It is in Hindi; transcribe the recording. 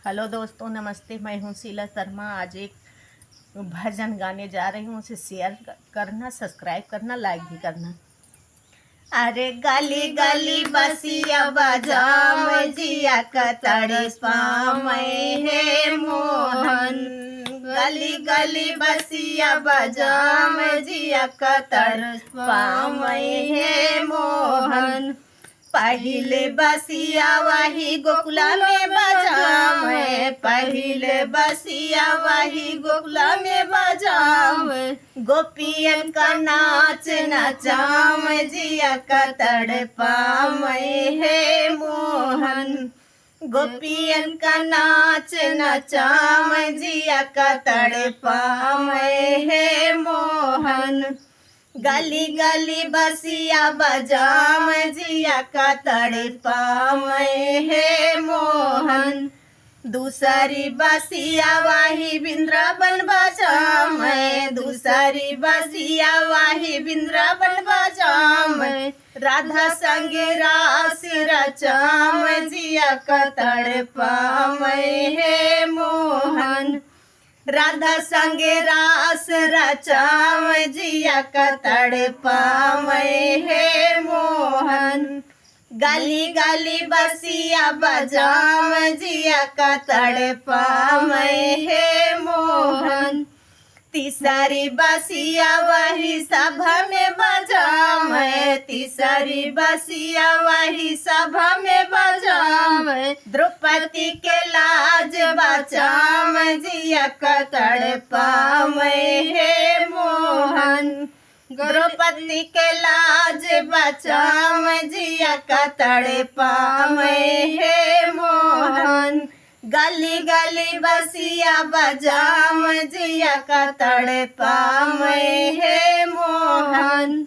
हेलो दोस्तों, नमस्ते। मैं हूँ शीला शर्मा। आज एक भजन गाने जा रही हूँ। उसे शेयर करना, सब्सक्राइब करना, लाइक भी करना। अरे गली गली बसिया बजाम जिया कतड़े पाम हे मोहन। गली गली बसिया बजाम जिया कतड़ पाम हे मोहन। पहिले बसिया वही गोकुला में बजाम, पहिले बसिया वही गोकुला में बजाम। गोपियन का नाच नचाम जिया कतड़ पाम हे मोहन। गोपियन का नाच नचाम जिया कतड़ पाम हे मोहन। गली गली बसिया बजाम जिया कतड़ पाम हे मोहन। दूसरी बसिया वाही वृंदावन बजाम, दूसरी बसिया वाही वृंदावन बजाम। राधा संग रास रचाम जिया कतड़ पाम हे मोहन। राधा संगे रास रचाम जिया कतड़ पाम हे मोहन। गली गली बसिया बजाम जिया कतड़ पाम हे मोहन। तीसरी बसिया वही सभा में बजाम, तीसरी बसिया वही सभा में बजाम। द्रौपदी के लाज बचाम जिया कतड़ पाम हे मोहन। द्रौपदी के लाज बचाम जिया कतड़ पाम हे मोहन। गली गली बसिया बजाम जिया कतड़ पाम हे मोहन।